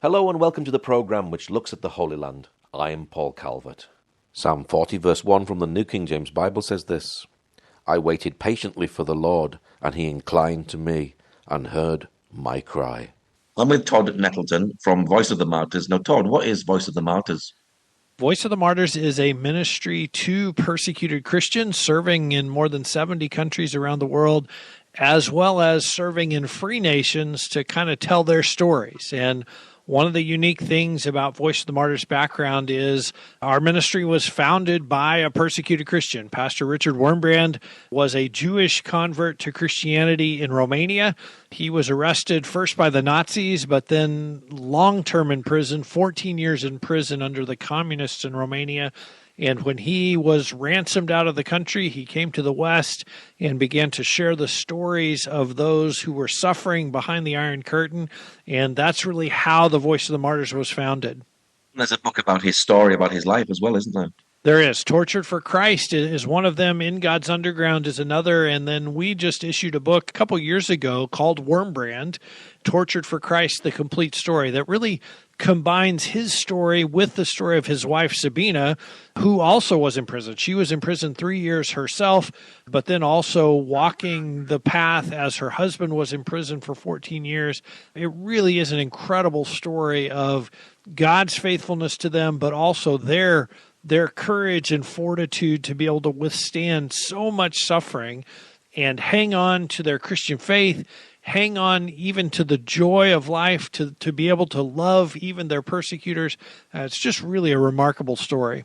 Hello and welcome to the programme which looks at the Holy Land. I am Paul Calvert. Psalm 40 verse 1 from the New King James Bible says this: I waited patiently for the Lord, and he inclined to me and heard my cry. I'm with Todd Nettleton from Voice of the Martyrs. Now, Todd, what is Voice of the Martyrs? Voice of the Martyrs is a ministry to persecuted Christians serving in more than 70 countries around the world, as well as serving in free nations to kind of tell their stories. And one of the unique things about Voice of the Martyrs' background is our ministry was founded by a persecuted Christian. Pastor Richard Wurmbrand was a Jewish convert to Christianity in Romania. He was arrested first by the Nazis, but then long-term in prison, 14 years in prison under the communists in Romania. And when he was ransomed out of the country, he came to the West and began to share the stories of those who were suffering behind the Iron Curtain. And that's really how the Voice of the Martyrs was founded. There's a book about his story, about his life as well, isn't there? There is. Tortured for Christ is one of them. In God's Underground is another. And then we just issued a book a couple years ago called Wurmbrand, Tortured for Christ, the Complete Story, that really combines his story with the story of his wife, Sabina, who also was in prison. She was in prison 3 years herself, but then also walking the path as her husband was in prison for 14 years. It really is an incredible story of God's faithfulness to them, but also their courage and fortitude to be able to withstand so much suffering and hang on to their Christian faith, hang on even to the joy of life, to be able to love even their persecutors. It's just really a remarkable story.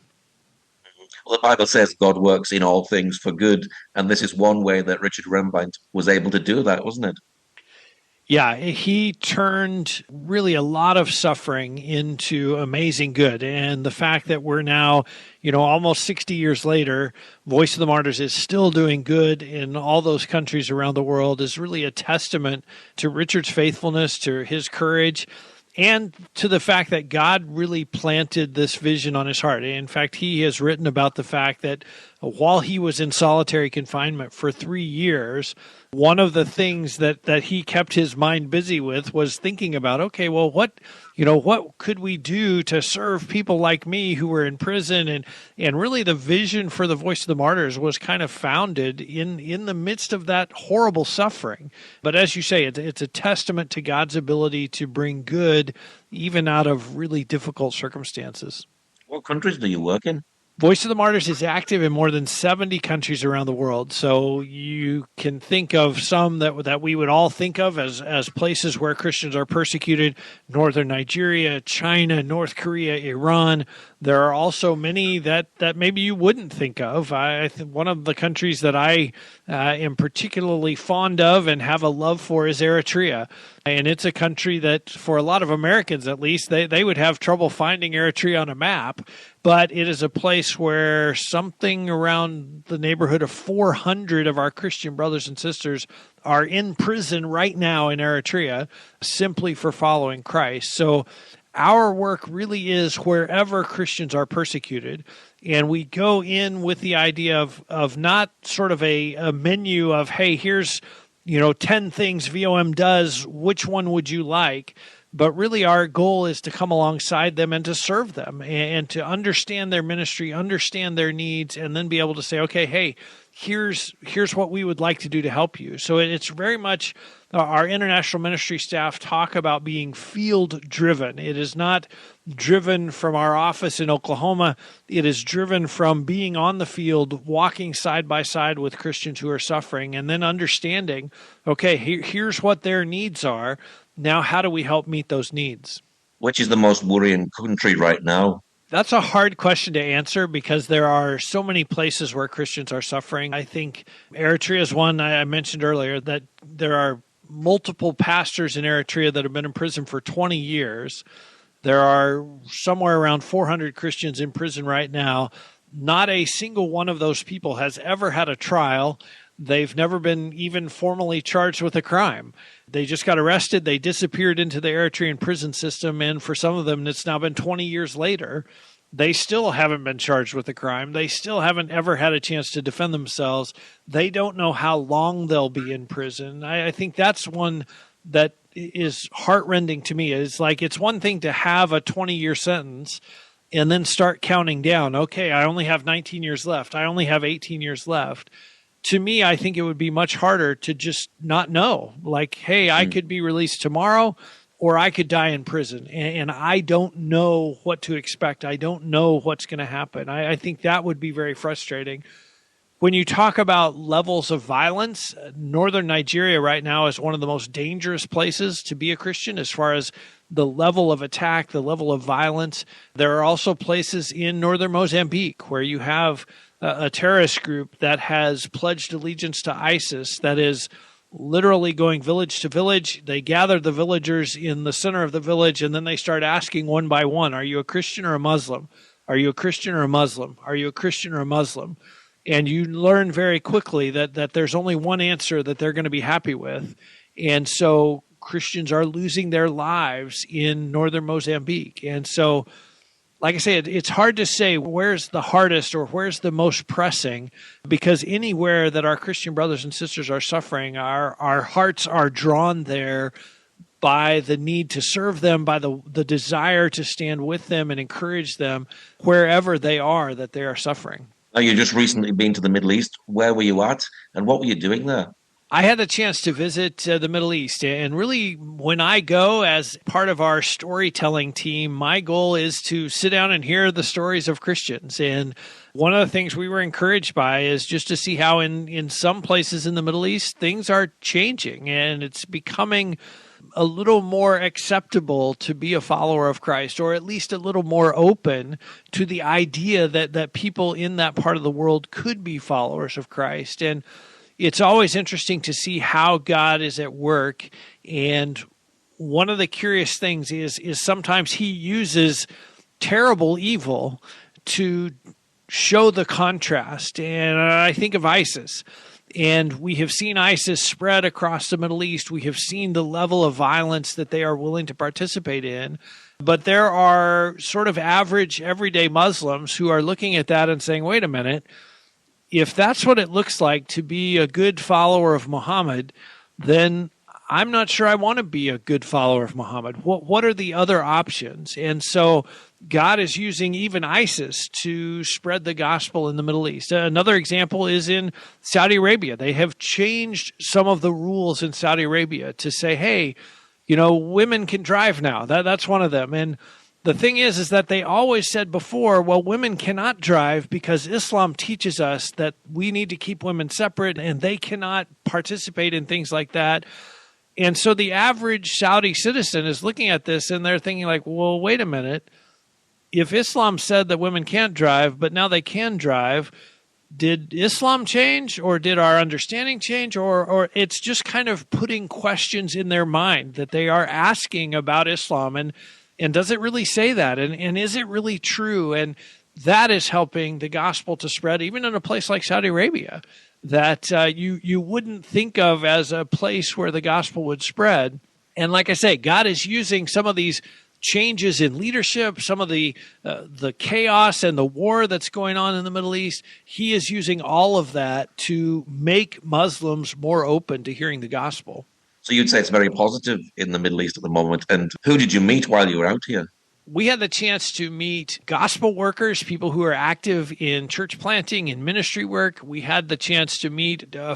Well, the Bible says God works in all things for good, and this is one way that Richard Wurmbrand was able to do that, wasn't it? Yeah, he turned really a lot of suffering into amazing good. And the fact that we're now, almost 60 years later, Voice of the Martyrs is still doing good in all those countries around the world is really a testament to Richard's faithfulness, to his courage, and to the fact that God really planted this vision on his heart. In fact, he has written about the fact that while he was in solitary confinement for 3 years, one of the things that he kept his mind busy with was thinking about, okay, well, what could we do to serve people like me who were in prison? And really the vision for the Voice of the Martyrs was kind of founded in the midst of that horrible suffering. But as you say, it's a testament to God's ability to bring good even out of really difficult circumstances. What countries do you work in? Voice of the Martyrs is active in more than 70 countries around the world. So you can think of some that we would all think of as places where Christians are persecuted: northern Nigeria, China, North Korea, Iran. There are also many that maybe you wouldn't think of. I think one of the countries that I am particularly fond of and have a love for is Eritrea. And it's a country that, for a lot of Americans at least, they would have trouble finding Eritrea on a map. But it is a place where something around the neighborhood of 400 of our Christian brothers and sisters are in prison right now in Eritrea simply for following Christ. So our work really is wherever Christians are persecuted. And we go in with the idea of not sort of a menu of, hey, here's 10 things VOM does, which one would you like? But really our goal is to come alongside them and to serve them and to understand their ministry, understand their needs, and then be able to say, okay, hey, here's what we would like to do to help you. So it's very much our international ministry staff talk about being field driven. It is not driven from our office in Oklahoma. It is driven from being on the field, walking side by side with Christians who are suffering, and then understanding, okay, here's what their needs are. Now, how do we help meet those needs? Which is the most worrying country right now? That's a hard question to answer because there are so many places where Christians are suffering. I think Eritrea is one. I mentioned earlier that there are multiple pastors in Eritrea that have been in prison for 20 years. There are somewhere around 400 Christians in prison right now. Not a single one of those people has ever had a trial. They've never been even formally charged with a crime. They just got arrested. They disappeared into the Eritrean prison system. And for some of them, it's now been 20 years later. They still haven't been charged with a crime. They still haven't ever had a chance to defend themselves. They don't know how long they'll be in prison. I think that's one that is heartrending to me. It's like it's one thing to have a 20-year sentence and then start counting down. Okay, I only have 19 years left. I only have 18 years left. To me, I think it would be much harder to just not know. Like, hey, I could be released tomorrow or I could die in prison. And I don't know what to expect. I don't know what's going to happen. I think that would be very frustrating. When you talk about levels of violence, northern Nigeria right now is one of the most dangerous places to be a Christian as far as the level of attack, the level of violence. There are also places in northern Mozambique where you have a terrorist group that has pledged allegiance to ISIS that is literally going village to village. They gather the villagers in the center of the village, and then they start asking one by one, are you a Christian or a Muslim? Are you a Christian or a Muslim? Are you a Christian or a Muslim? And you learn very quickly that there's only one answer that they're going to be happy with. And so Christians are losing their lives in northern Mozambique. And so, like I said, it's hard to say where's the hardest or where's the most pressing, because anywhere that our Christian brothers and sisters are suffering, our hearts are drawn there by the need to serve them, by the desire to stand with them and encourage them wherever they are that they are suffering. Now, you just recently been to the Middle East. Where were you at and what were you doing there? I had the chance to visit the Middle East, and really when I go as part of our storytelling team, my goal is to sit down and hear the stories of Christians. And one of the things we were encouraged by is just to see how in some places in the Middle East, things are changing and it's becoming a little more acceptable to be a follower of Christ, or at least a little more open to the idea that people in that part of the world could be followers of Christ. And it's always interesting to see how God is at work. And one of the curious things is sometimes he uses terrible evil to show the contrast. And I think of ISIS. And we have seen ISIS spread across the Middle East. We have seen the level of violence that they are willing to participate in. But there are sort of average, everyday Muslims who are looking at that and saying, wait a minute, if that's what it looks like to be a good follower of Muhammad, then I'm not sure I want to be a good follower of Muhammad. What are the other options? And so God is using even ISIS to spread the gospel in the Middle East. Another example is in Saudi Arabia. They have changed some of the rules in Saudi Arabia to say, hey, women can drive now. That's one of them. And the thing is that they always said before, well, women cannot drive because Islam teaches us that we need to keep women separate and they cannot participate in things like that. And so the average Saudi citizen is looking at this and they're thinking like, well, wait a minute. If Islam said that women can't drive, but now they can drive, did Islam change or did our understanding change? Or it's just kind of putting questions in their mind that they are asking about Islam. And does it really say that? And is it really true? And that is helping the gospel to spread, even in a place like Saudi Arabia, that you wouldn't think of as a place where the gospel would spread. And like I say, God is using some of these changes in leadership, some of the chaos and the war that's going on in the Middle East. He is using all of that to make Muslims more open to hearing the gospel. So you'd say it's very positive in the Middle East at the moment. And who did you meet while you were out here? We had the chance to meet gospel workers, people who are active in church planting and ministry work. We had the chance to meet a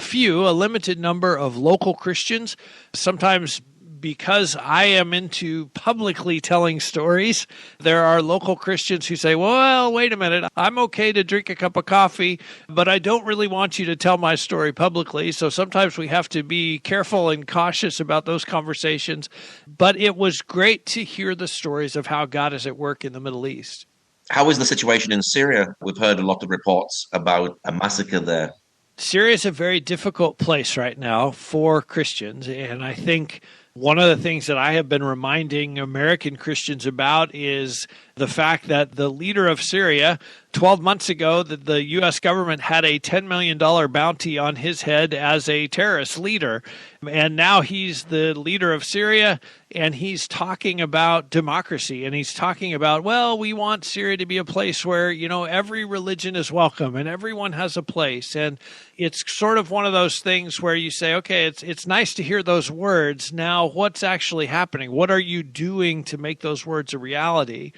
limited number of local Christians, sometimes because I am into publicly telling stories. There are local Christians who say, well, wait a minute, I'm okay to drink a cup of coffee, but I don't really want you to tell my story publicly. So sometimes we have to be careful and cautious about those conversations. But it was great to hear the stories of how God is at work in the Middle East. How is the situation in Syria? We've heard a lot of reports about a massacre there. Syria is a very difficult place right now for Christians, and I think one of the things that I have been reminding American Christians about is the fact that the leader of Syria, 12 months ago, that the U.S. government had a $10 million bounty on his head as a terrorist leader. And now he's the leader of Syria, and he's talking about democracy, and he's talking about, well, we want Syria to be a place where, every religion is welcome and everyone has a place. And it's sort of one of those things where you say, okay, it's nice to hear those words. Now, what's actually happening? What are you doing to make those words a reality?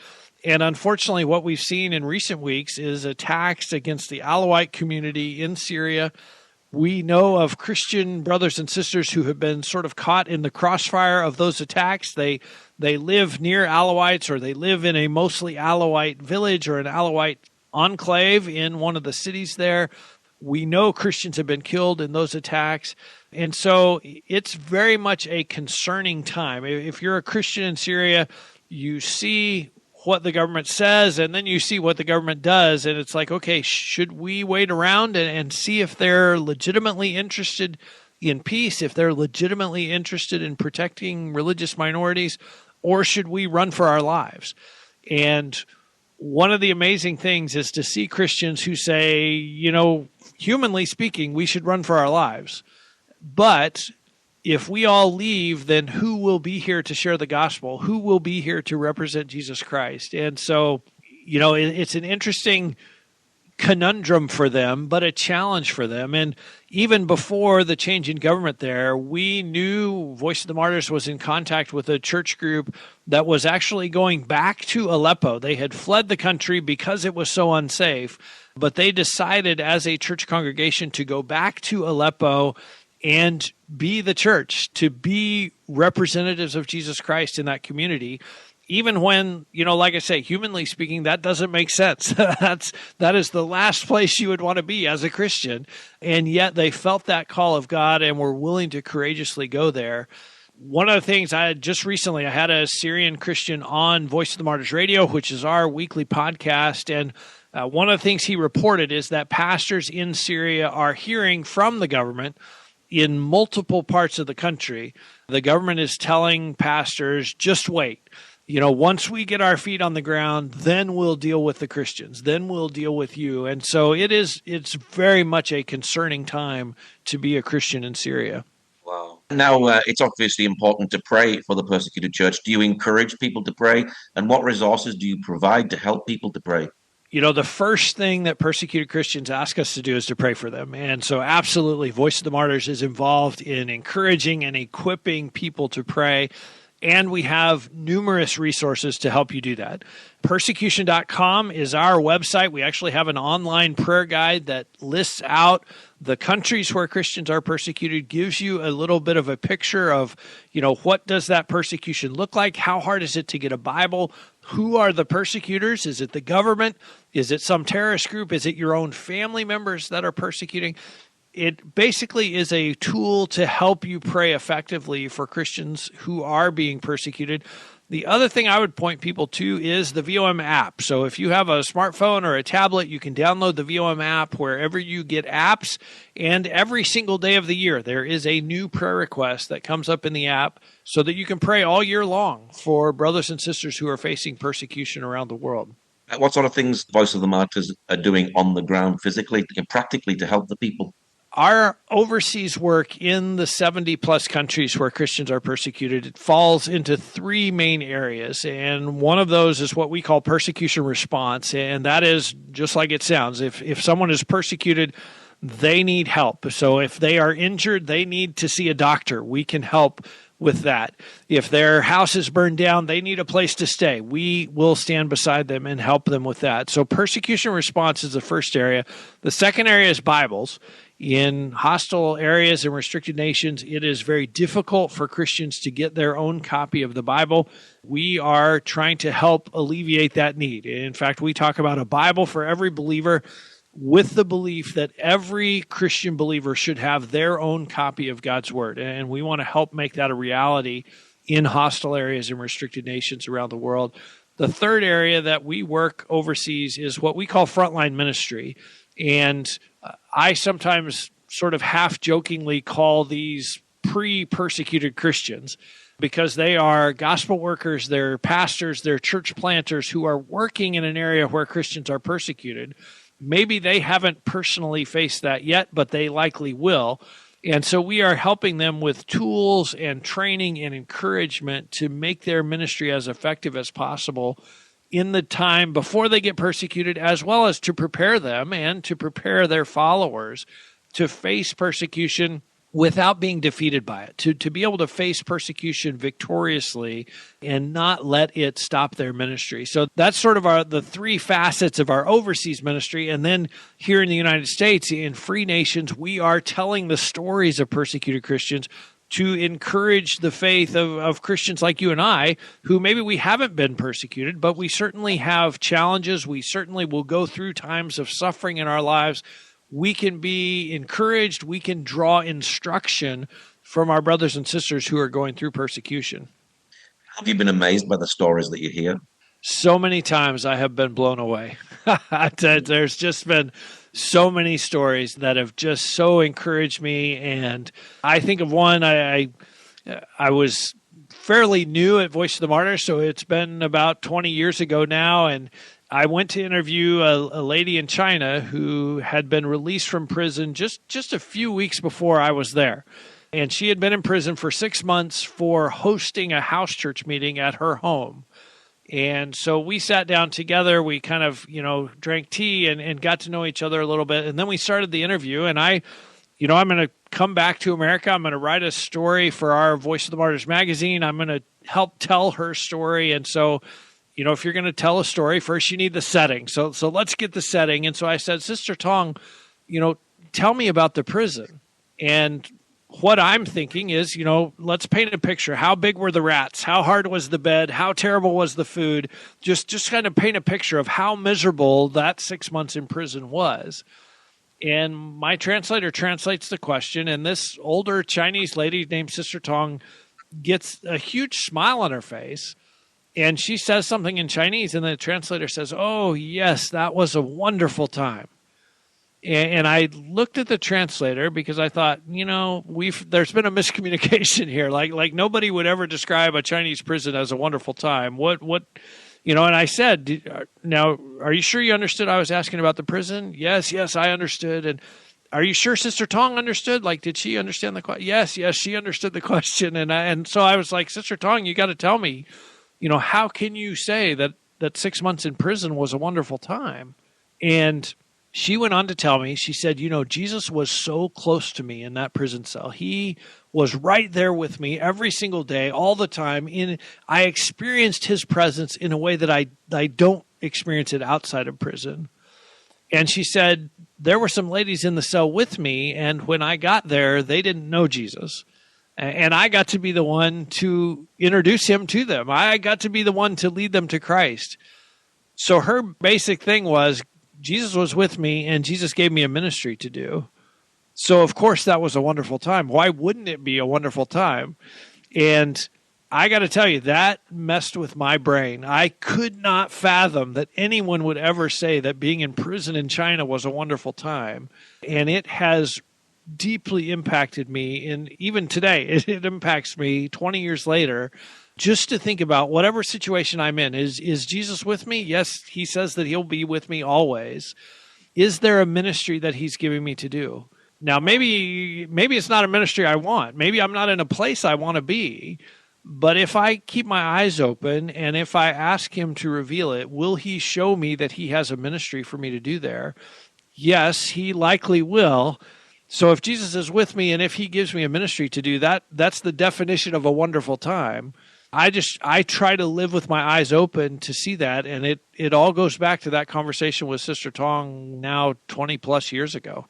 And unfortunately, what we've seen in recent weeks is attacks against the Alawite community in Syria. We know of Christian brothers and sisters who have been sort of caught in the crossfire of those attacks. They live near Alawites, or they live in a mostly Alawite village or an Alawite enclave in one of the cities there. We know Christians have been killed in those attacks. And so it's very much a concerning time. If you're a Christian in Syria, you see what the government says, and then you see what the government does, and it's like, okay, should we wait around and see if they're legitimately interested in peace, if they're legitimately interested in protecting religious minorities, or should we run for our lives? And one of the amazing things is to see Christians who say, humanly speaking, we should run for our lives. But if we all leave, then who will be here to share the gospel? Who will be here to represent Jesus Christ? And so, it's an interesting conundrum for them, but a challenge for them. And even before the change in government there, we knew Voice of the Martyrs was in contact with a church group that was actually going back to Aleppo. They had fled the country because it was so unsafe, but they decided as a church congregation to go back to Aleppo and be the church, to be representatives of Jesus Christ in that community, even when, like I say, humanly speaking, that doesn't make sense. That is the last place you would want to be as a Christian, and yet they felt that call of God and were willing to courageously go there. One of the things I had a Syrian Christian on Voice of the Martyrs Radio, which is our weekly podcast, and one of the things he reported is that pastors in Syria are hearing from the government in multiple parts of the country. The government is telling pastors, just wait. Once we get our feet on the ground, then we'll deal with the Christians. Then we'll deal with you. And so it's very much a concerning time to be a Christian in Syria. Wow. Now, it's obviously important to pray for the persecuted church. Do you encourage people to pray? And what resources do you provide to help people to pray? The first thing that persecuted Christians ask us to do is to pray for them. And so absolutely, Voice of the Martyrs is involved in encouraging and equipping people to pray. And we have numerous resources to help you do that. Persecution.com is our website. We actually have an online prayer guide that lists out the countries where Christians are persecuted, gives you a little bit of a picture of, what does that persecution look like? How hard is it to get a Bible? Who are the persecutors? Is it the government? Is it some terrorist group? Is it your own family members that are persecuting? It basically is a tool to help you pray effectively for Christians who are being persecuted. The other thing I would point people to is the VOM app. So if you have a smartphone or a tablet, you can download the VOM app wherever you get apps. And every single day of the year, there is a new prayer request that comes up in the app so that you can pray all year long for brothers and sisters who are facing persecution around the world. What sort of things Voice of the Martyrs are doing on the ground physically and practically to help the people? Our overseas work in the 70-plus countries where Christians are persecuted, it falls into three main areas, and one of those is what we call persecution response, and that is just like it sounds. If someone is persecuted, they need help. So if they are injured, they need to see a doctor. We can help with that. If their house is burned down, they need a place to stay. We will stand beside them and help them with that. So persecution response is the first area. The second area is Bibles. In hostile areas and restricted nations, it is very difficult for Christians to get their own copy of the Bible. We are trying to help alleviate that need. In fact, we talk about a Bible for every believer with the belief that every Christian believer should have their own copy of God's Word. And we want to help make that a reality in hostile areas and restricted nations around the world. The third area that we work overseas is what we call frontline ministry. And I sometimes sort of half-jokingly call these pre-persecuted Christians because they are gospel workers, they're pastors, they're church planters who are working in an area where Christians are persecuted. Maybe they haven't personally faced that yet, but they likely will. And so we are helping them with tools and training and encouragement to make their ministry as effective as possible in the time before they get persecuted, as well as to prepare them and to prepare their followers to face persecution without being defeated by it, to be able to face persecution victoriously and not let it stop their ministry. So that's sort of the three facets of our overseas ministry. And then here in the United States, in Free Nations, we are telling the stories of persecuted Christians to encourage the faith of Christians like you and I, who maybe we haven't been persecuted, but we certainly have challenges. We certainly will go through times of suffering in our lives. We can be encouraged. We can draw instruction from our brothers and sisters who are going through persecution. Have you been amazed by the stories that you hear? So many times I have been blown away. There's just been so many stories that have just so encouraged me. And I think of one, I was fairly new at Voice of the Martyrs, so it's been about 20 years ago now. And I went to interview a lady in China who had been released from prison just a few weeks before I was there. And she had been in prison for 6 months for hosting a house church meeting at her home. And so we sat down together, we kind of, drank tea and got to know each other a little bit. And then we started the interview, and I'm going to come back to America. I'm going to write a story for our Voice of the Martyrs magazine. I'm going to help tell her story. And so, if you're going to tell a story, first you need the setting. So let's get the setting. And so I said, Sister Tong, tell me about the prison. And what I'm thinking is, let's paint a picture. How big were the rats? How hard was the bed? How terrible was the food? Just kind of paint a picture of how miserable that 6 months in prison was. And my translator translates the question, and this older Chinese lady named Sister Tong gets a huge smile on her face, and she says something in Chinese, and the translator says, "Oh, yes, that was a wonderful time." And I looked at the translator because I thought, there's been a miscommunication here. Like nobody would ever describe a Chinese prison as a wonderful time. And I said, now, are you sure you understood I was asking about the prison? Yes, I understood. And are you sure Sister Tong understood? Like, did she understand the question? Yes, she understood the question. And so I was like, Sister Tong, you got to tell me, how can you say that 6 months in prison was a wonderful time? And she went on to tell me, she said, Jesus was so close to me in that prison cell. He was right there with me every single day, all the time. I experienced his presence in a way that I don't experience it outside of prison. And she said, there were some ladies in the cell with me, and when I got there, they didn't know Jesus. And I got to be the one to introduce him to them. I got to be the one to lead them to Christ. So her basic thing was, Jesus was with me, and Jesus gave me a ministry to do. So, of course, that was a wonderful time. Why wouldn't it be a wonderful time? And I got to tell you, that messed with my brain. I could not fathom that anyone would ever say that being in prison in China was a wonderful time. And it has deeply impacted me. And even today, it impacts me 20 years later. Just to think about whatever situation I'm in, is Jesus with me? Yes, he says that he'll be with me always. Is there a ministry that he's giving me to do? Now, maybe it's not a ministry I want. Maybe I'm not in a place I want to be. But if I keep my eyes open and if I ask him to reveal it, will he show me that he has a ministry for me to do there? Yes, he likely will. So if Jesus is with me and if he gives me a ministry to do that, that's the definition of a wonderful time. I try to live with my eyes open to see that, and it all goes back to that conversation with Sister Tong now 20 plus years ago.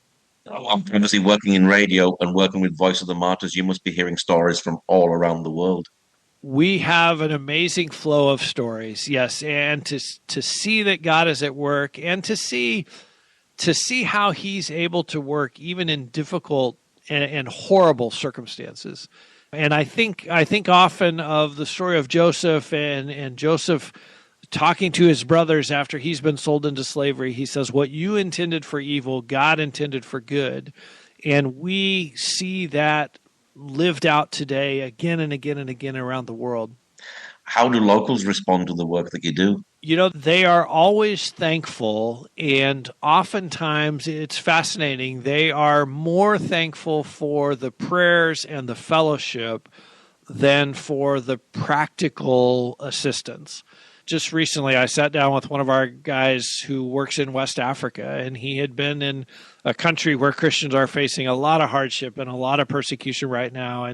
Obviously, working in radio and working with Voice of the Martyrs, you must be hearing stories from all around the world. We have an amazing flow of stories, yes, and to see that God is at work, and to see how he's able to work even in difficult and horrible circumstances. And I think often of the story of Joseph and Joseph talking to his brothers after he's been sold into slavery. He says, what you intended for evil, God intended for good. And we see that lived out today again and again and again around the world. How do locals respond to the work that you do? They are always thankful, and oftentimes it's fascinating. They are more thankful for the prayers and the fellowship than for the practical assistance. Just recently, I sat down with one of our guys who works in West Africa, and he had been in a country where Christians are facing a lot of hardship and a lot of persecution right now.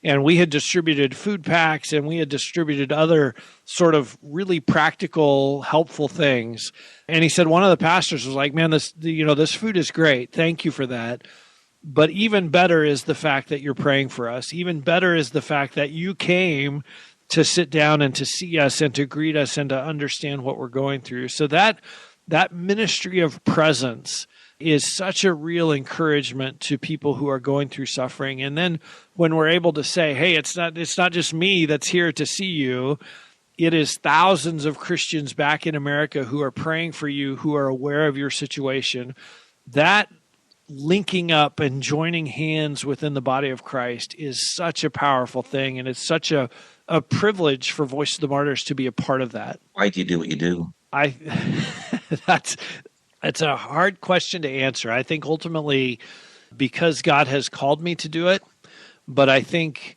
And we had distributed food packs, and we had distributed other sort of really practical, helpful things. And he said one of the pastors was like, "Man, this food is great. Thank you for that. But even better is the fact that you're praying for us. Even better is the fact that you came to sit down and to see us and to greet us and to understand what we're going through." So that ministry of presence is such a real encouragement to people who are going through suffering. And then when we're able to say, "Hey, it's not just me that's here to see you. It is thousands of Christians back in America who are praying for you, who are aware of your situation," that linking up and joining hands within the body of Christ is such a powerful thing, and it's such a privilege for Voice of the Martyrs to be a part of that. Why do you do what you do? It's a hard question to answer. I think ultimately because God has called me to do it, but I think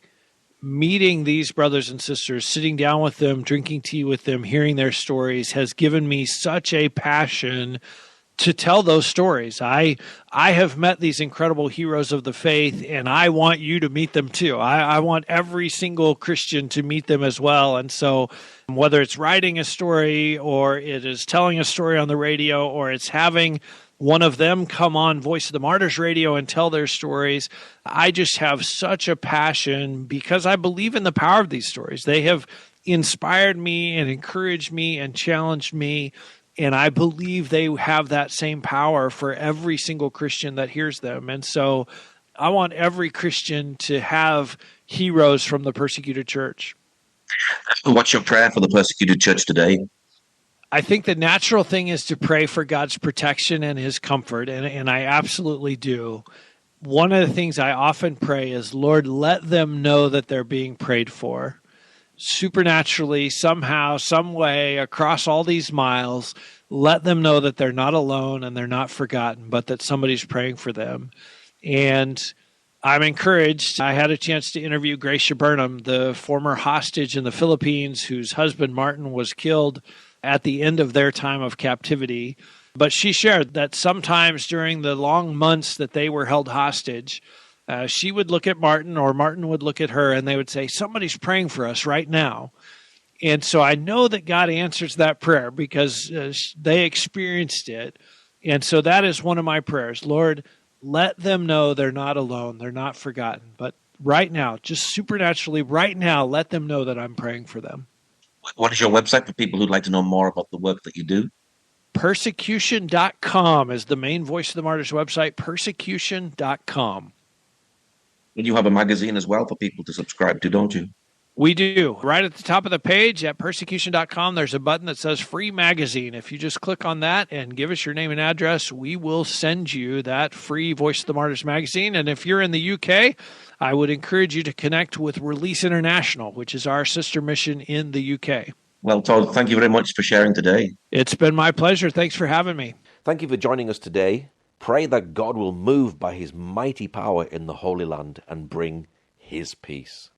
meeting these brothers and sisters, sitting down with them, drinking tea with them, hearing their stories has given me such a passion to tell those stories. I have met these incredible heroes of the faith, and I want you to meet them too. I want every single Christian to meet them as well. And so whether it's writing a story, or it is telling a story on the radio, or it's having one of them come on Voice of the Martyrs radio and tell their stories, I just have such a passion because I believe in the power of these stories. They have inspired me and encouraged me and challenged me. And I believe they have that same power for every single Christian that hears them. And so I want every Christian to have heroes from the persecuted church. What's your prayer for the persecuted church today? I think the natural thing is to pray for God's protection and his comfort, and I absolutely do. One of the things I often pray is, Lord, let them know that they're being prayed for. Supernaturally, somehow, some way, across all these miles, let them know that they're not alone and they're not forgotten, but that somebody's praying for them. And I'm encouraged. I had a chance to interview Gracia Burnham, the former hostage in the Philippines whose husband Martin was killed at the end of their time of captivity. But she shared that sometimes during the long months that they were held hostage, she would look at Martin, or Martin would look at her, and they would say, "Somebody's praying for us right now." And so I know that God answers that prayer because they experienced it. And so that is one of my prayers. Lord, let them know they're not alone, they're not forgotten. But right now, just supernaturally, right now, let them know that I'm praying for them. What is your website for people who'd like to know more about the work that you do? Persecution.com is the main Voice of the Martyrs website, persecution.com. And you have a magazine as well for people to subscribe to, don't you? We do. Right at the top of the page at persecution.com, there's a button that says free magazine. If you just click on that and give us your name and address, we will send you that free Voice of the Martyrs magazine. And if you're in the UK, I would encourage you to connect with Release International, which is our sister mission in the UK. Well, Todd, thank you very much for sharing today. It's been my pleasure. Thanks for having me. Thank you for joining us today. Pray that God will move by his mighty power in the Holy Land and bring his peace.